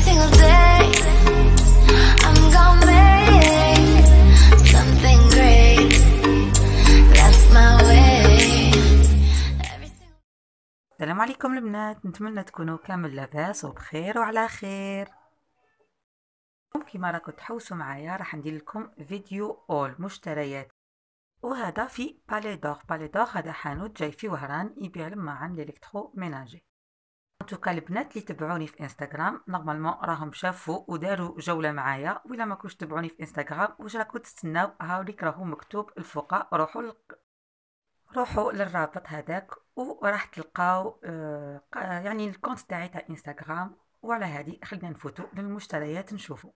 single day I'm gonna make something great. That's my way. السلام عليكم البنات، نتمنى تكونوا كامل لاباس وبخير وعلى خير. كيما راكم تحوسوا معايا راح ندير لكم فيديو اول مشتريات، وهذا في بالي دور. بالي دور هذا حانوت جاي في وهران يبيع المعن الكترو ميناجي. انتوكا البنات اللي تبعوني في انستغرام نورمالمون راهم شافوا وداروا جوله معايا، ولا ما كنتش تبعوني في انستغرام واش راكم تستناو؟ هاوليك راهو مكتوب الفوق، روحوا للرابط هذاك وراح تلقاو يعني الكونت تاعي تاع انستغرام. وعلى هذه خلينا نفوتوا للمشتريات نشوفوا.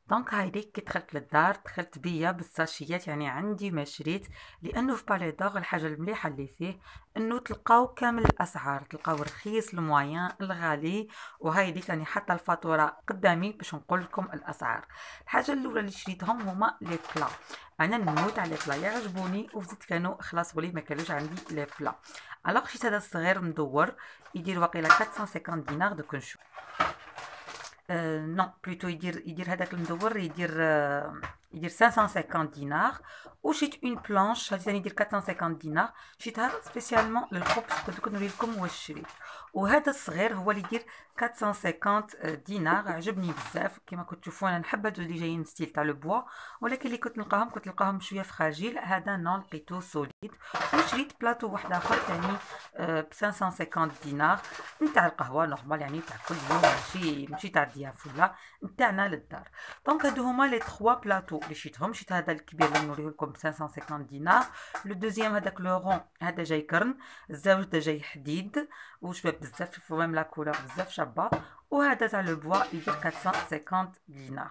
دونك هايديك كي دخلت للدار دخلت بيا بالساشيات، يعني عندي ما شريت، لانه في بالي دور الحاجه المليحه اللي فيه انه تلقاو كامل الاسعار، تلقاو رخيص المويان الغالي. وهايديك يعني حتى الفاتوره قدامي باش نقول لكم الاسعار. الحاجه الاولى اللي شريتهم هما لي بلا. انا نموت على لي بلا، يعجبوني وزيد كانوا خلاص ولي ما كانوش عندي لي بلا. الوغ شريت هذا الصغير مدور يدير واقيلا 450 دينار. دوك نشوف نو بلوتو يدير هذاك المدور يدير 550 دينار. وشيت اون بلانش هذه ثاني يدير 450 دينار، شيتها سبيسيالمون للخبز. قلت لكم نوري لكم واش شريت. وهذا الصغير هو اللي يدير 450 دينار، عجبني بزاف. كما كنت تشوفوا انا نحب هادو اللي جايين ستيل تاع لو بوا، ولكن اللي كنت نلقاهم شويه فراجيل. هذا نون لقيتو سوليد. وشريت بلاطو واحد اخر ثاني ب 550 دينار نتاع القهوه نورمال، يعني تاع كل يوم، ماشي تاع الضيافه نتاعنا للدار. دونك هادو هما لي 3 بلاطو اللي شريتهم. شريت هذا الكبير اللي نوريه لكم ب 550 دينار. لو دوزيام هذاك لو رون هذا جاي قرن، الزاوج هذا جاي حديد وشباب بزاف، ميم لا كولور بزاف شابه. وهذا تاع لو بوا يدير 450 دينار.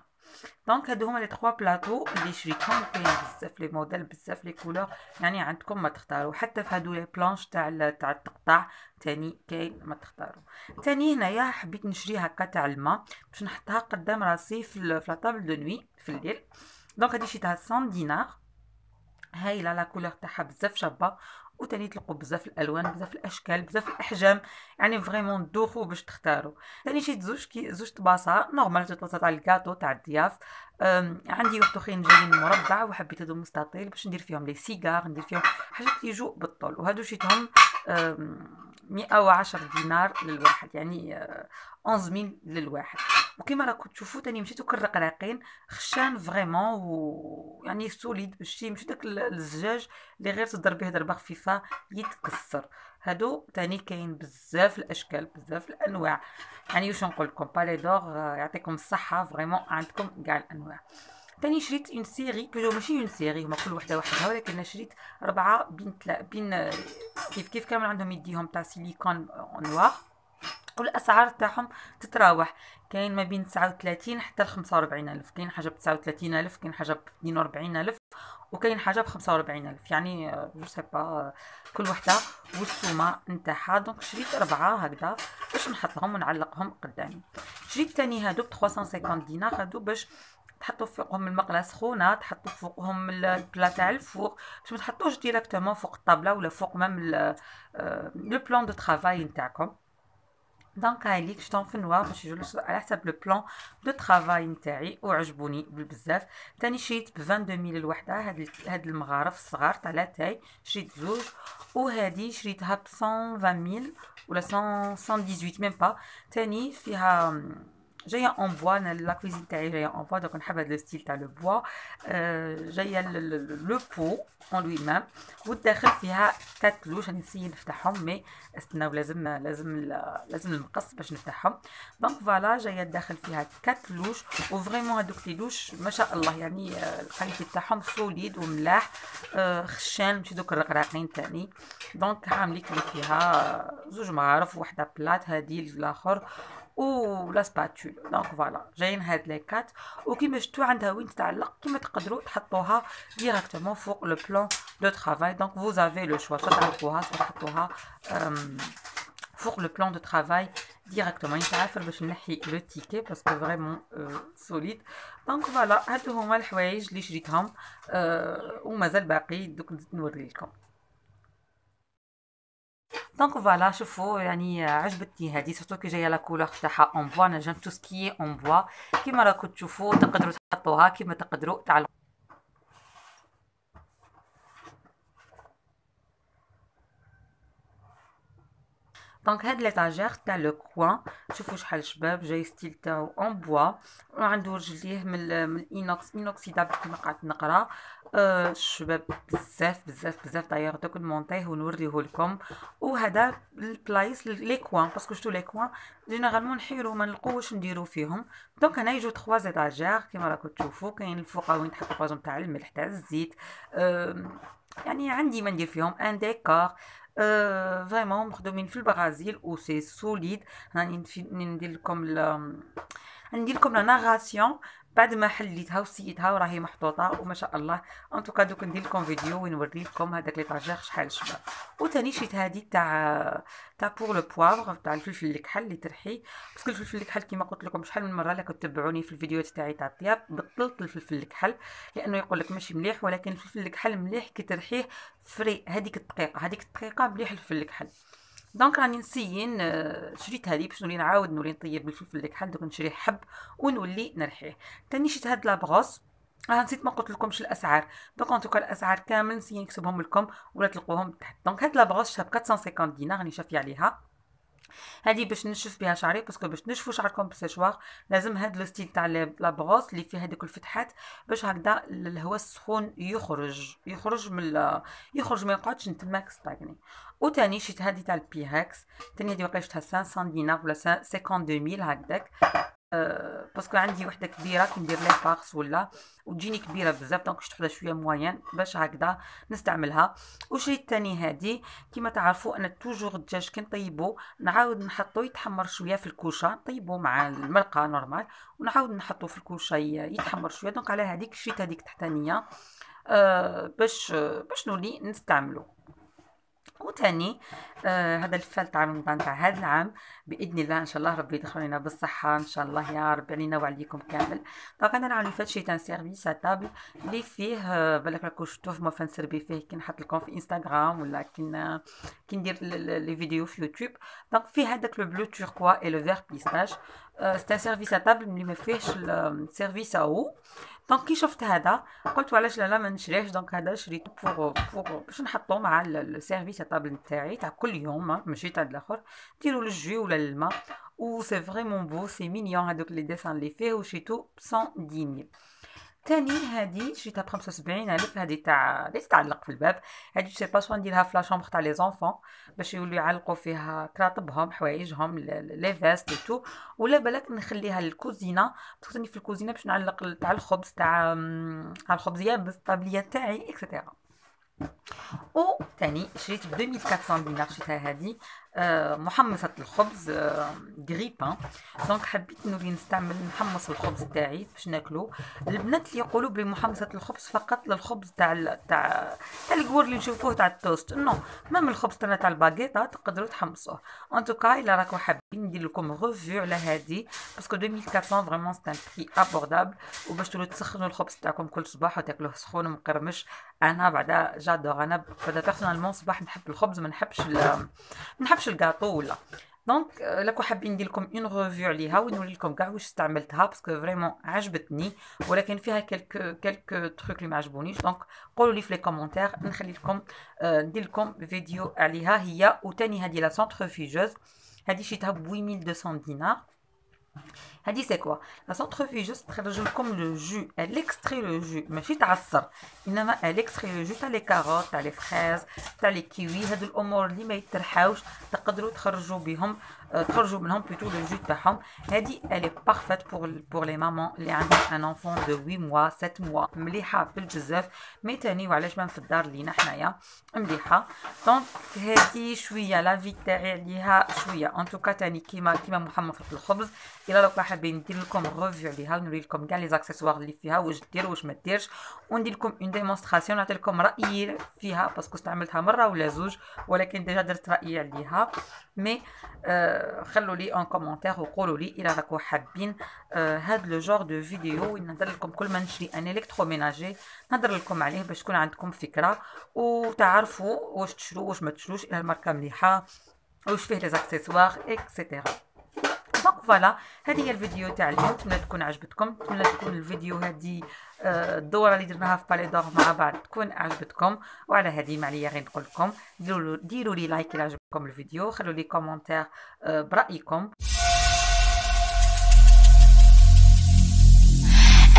دونك هادو هما لي 3 بلاطو اللي شريتهم. كاين بزاف لي موديل بزاف لي كولور، يعني عندكم ما تختاروا. حتى في هادو لي بلانش تاع التقطاع تاني كاين ما تختاروا. تاني هنايا حبيت نشري هكا تاع الماء باش نحطها قدام راسي في لا طابل دو نوي في الليل. دونك هادي شريتها 100 دينار. هايله لا كولور تاعها بزاف شابه، وتاني تلقوا بزاف الالوان بزاف الاشكال بزاف الاحجام، يعني فريمون دوخوا باش تختاروا. تاني شيت زوج طباسه نورمال، زوج طباسه تاع الكاطو تاع الضياف. عندي واحد اخرين جايين مربع، وحبيت هادو مستطيل باش ندير فيهم لي سيجار، ندير فيهم حاجات يجوا بالطول. وهادو شيتهم 110 دينار للواحد، يعني 11000 للواحد. وكما راكم تشوفوا تاني مشيتو كالرقراقين خشان فريمون، ويعني سوليد ماشي داك الزجاج اللي غير تضرب به ضربه خفيفه يتكسر. هادو تاني كاين بزاف الاشكال بزاف الانواع، يعني واش نقول لكم بالي دور يعطيكم الصحه، فريمون عندكم كاع الانواع. تاني شريت اون سيري بلو، ماشي اون سيري هما كل وحده وحدها، ولكن شريت 4 بين كيف كامل عندهم يديهم تاع سيليكون نوار. والاسعار تاعهم تتراوح، كاين ما بين 39 حتى ل 45000. كاين حاجه ب 39000، كاين حاجه ب 42000، وكاين حاجه ب 45000. يعني جو سي با كل وحده والسومه نتاعها. دونك شريت 4 هكذا باش نحطهم ونعلقهم قدامي. شريت تاني هادو ب 350 دينار، هادو باش تحطوا فوقهم المقله سخونه، تحطوا فوقهم البلا تاع الفوق، باش ما تحطوش ديريكتومون فوق الطابله ولا فوق ميم لو بلان دو طرافاي نتاعكم. دونك هاي ليك شفتهم في النوار باش يجوا على حسب لو بلان دو طرافاي نتاعي، وعجبوني بزاف. تاني شريت ب 22000 الوحده هاد المغارف الصغار تاع لاتاي، شريت زوج. وهادي شريتها ب 120000 ولا 118 ميم با. تاني فيها جايه اون بوا، انا لا كويزين تاعي جايه اون بوا، دونك نحب هذا الستيل تاع لو بوا. جايه لو بو اون لوي ميم، والداخل فيها 4 لوش. نسيي نفتحهم مي استناو، لازم المقص باش نفتحهم. دونك فوالا جايه الداخل فيها 4 لوش، وفريمون هذوك لي لوش ما شاء الله، يعني الكاليتي تاعهم سوليد وملاح، خشان ماشي دوك الرقراقين تاني. دونك عامليك لي فيها زوج مغارف وحده بلات هادي الاخر ولا سباتول. دونك فوالا جايين هاد لي كات، وكيما شفتوا عندها وين تتعلق، كيما تقدروا تحطوها ديريكتومون فوق لو بلان دو طرافاي. دونك فوز افي لو شوا، سواء تعلقوها سواء تحطوها فوق لو بلان دو طرافاي ديريكتومون. نتعافر باش نحي لو تيكي باسكو فريمون سوليد. دونك فوالا هادو هما الحوايج اللي شريتهم، ومازال باقي دوك نزيد نوري لكم. دونك فوالا شوفوا يعني عجبتني هذه سورتو كي جايه لا كولور تاعها اون بوا. انا جام تو سكي اون بوا كيما راكم تشوفوا. تقدروا تحطوها كيما تقدروا تعلقوا. دونك هاد ليطاجير تاع لو كوان شوفوا شحال شباب جاي ستيل تاعو اون بوا وعنده رجليه من الانوكس انوكسيدابل كيما قعدت نقرا. شباب بزاف بزاف بزاف دايوغ دوك نمونطيه ونوريه لكم. وهذا البلايص لي كوان باسكو شتو لي كوان جينيرالمون نحيرو ما نلقوش نديرو فيهم. دونك هنا يجو 3 زيتاجير كيما راكم تشوفوا. كاين الفوق وين تحطوا باجون تاع الملح تاع الزيت. يعني عندي ما ندير فيهم ان ديكور فريمون مخدومين في البرازيل و سي سوليد. راني ندير لكم لا ناراسيون بعد ما حليتها وسيتها وراهي محطوطه وما شاء الله. ان توكا دوك ندير لكم فيديو وين نوري لكم هذاك لي طاجير شحال شباب. وثاني شيت هذه تاع بور لو بوافر تاع الفلفل الكحل اللي ترحي باسكو الفلفل الكحل كيما قلت لكم شحال من مره لك تتبعوني في الفيديوهات تاعي تاع الطياب بطلت الفلفل الكحل لانه يقول لك ماشي مليح. ولكن الفلفل الكحل مليح كي ترحيه فري هذيك الدقيقه مليح الفلفل الكحل. دونك راني نسيين شريت هذه باش نولي نعاود نولي نطيب بالفلفل الكحل. دوك نشري حب ونولي نرحيه. تاني شريت هاد لابغوس. نسيت ما قلت لكمش الاسعار. دونك ان توكا الاسعار كامل نسيين نكتبهم لكم ولا تلقوهم تحت. دونك هاد لابغوس شاب 450 دينار راني شافيه عليها. هذه باش نشف بها شعري باسكو باش تنشفوا شعركم بالسيشوار لازم هاد لو ستيل تاع لابغوس اللي فيه هذوك الفتحات باش هكذا الهواء السخون يخرج ما يقعدش نتماك ستاغني. وثاني شيت هذه تاع البيركس. ثاني هذه واقيلا شفتها 500 دينار ولا 52000 هكذاك. باسكو عندي وحده كبيره كندير لي فارس وتجيني كبيره بزاف دونك شفت وحده شويه موين باش هكذا نستعملها. وشريت ثاني هذه كيما تعرفوا انا توجور الدجاج كي نطيبو نعاود نحطو يتحمر شويه في الكوشه نطيبو مع المرقه نورمال ونعاود نحطو في الكوشه يتحمر شويه. دونك على هذيك شريت هذيك تحتانيه باش نولي نستعملو. وثاني هذا الفال تاع رمضان تاع هذا العام باذن الله ان شاء الله ربي يدخل لنا بالصحه ان شاء الله يا رب علينا وعليكم كامل. دونك انا العام اللي فات شريت ان سيرفيس تابل اللي فيه بالك راكم شفتوه فما فنسربي فيه كي نحط لكم في انستغرام ولا كي ندير لي فيديو في يوتيوب. دونك فيه هذاك لو بلو توركوا اي لو فير بيستاش. سي ان سيرفيس تابل اللي ما فيهش السيرفيس او. دونك كي شفت هذا قلت علاش لا ما نشريهش. دونك هذا شريته بور باش نحطو مع السيرفيس تابل نتاعي تاع كل يوم ماشي تاع الاخر ديروا الجوي ولا الماء. و سي فريمون بو سي مينيون هذوك لي ديسان اللي فيه وشريتو 110 تاني هذه شريتها ب 75,000. هذه تاع اللي تتعلق في الباب. هذه سي با سوا نديرها في لا شومبر تاع لي زونفون باش يوليو يعلقوا فيها كراطبهم حوايجهم لي فيست تو. ولا بالك نخليها للكوزينه تخدمني في الكوزينه باش نعلق تاع الخبز تاع الخبز يابس الطابليه تاعي اكسيتيرا. و ثاني شريت ب 2400 دينار شريتها هذه محمصه الخبز غريبان. دونك حبيت نولي نستعمل نحمص الخبز تاعي باش ناكلو. البنات اللي يقولوا بلي محمصه الخبز فقط للخبز تاع الكور اللي نشوفوه تاع التوست نو ميم الخبز تاع الباغيطه تقدروا تحمصوه. ان توكا الا راكم حابين ندير لكم ريفيو على هذه باسكو 2400 فريمون سي ان بري ابوردابل. وباش تولوا تسخنوا الخبز تاعكم كل صباح وتاكلوه سخون ومقرمش. انا بعدا جادور انا بيرسونالمون صباح نحب الخبز ما نحبش الكاطو ولا. دونك لاكو حابين ندير لكم اون ريفيو عليها ونوري لكم كاع واش استعملتها باسكو فريمون عجبتني ولكن فيها كلك تروك اللي ما عجبونيش. دونك قولوا لي في لي كومونتير نخلي لكم ندير لكم فيديو عليها هي. وثاني هذه لا سونترفيجوز هذه شريتها ب 8200 دينار. هذه سي كوا لا سونترفيجوز تخرج لكم لو جو الاكستري لو جو ماشي تعصر انما الاكستري لو جو تاع لي كاروت تاع لي فريز تاع لي كيوي. هادو الامور اللي ما يترحاوش تقدروا تخرجوا منهم بلوتو لو جو تاعهم. هذه الي بارفيت بور لي مامون اللي عندهم ان انفون دو 8 موا 7 موا مليحه بالبزاف. مي تاني وعلاش ما في الدار لينا حنايا مليحه. دونك هذه شويه لا في تاعي عليها شويه ان توكا تاني كيما محمصه الخبز. الا راكم حابين ندير لكم ريفيو عليها ونوري لكم كاع لي زاكسيسوار اللي فيها واش دير واش ما ديرش وندير لكم اون ديمونستراسيون نعطي لكم رايي فيها باسكو استعملتها مره ولا زوج ولكن ديجا درت رايي عليها. مي خلوا لي ان كومونتير وقولوا لي الا راكم حابين هاد لو جور دو فيديو وين نهضر لكم كل ما نشري ان الكتروميناجي نهضر لكم عليه باش تكون عندكم فكره وتعرفوا واش تشرو واش ما تشروش. الا الماركه مليحه واش فيه لي زاكسيسوار اكسيتيرا. دونك فوالا، هذه هي الفيديو تاع اليوم. نتمنى تكون عجبتكم، نتمنى تكون الفيديو هذه الدوره اللي درناها في بالي دور مع بعض تكون عجبتكم. وعلى هذه ما عليا غير نقول لكم ديروا لي لايك الى عجبكم الفيديو، خلوا لي كومونتير برايكم.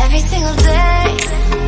Every single day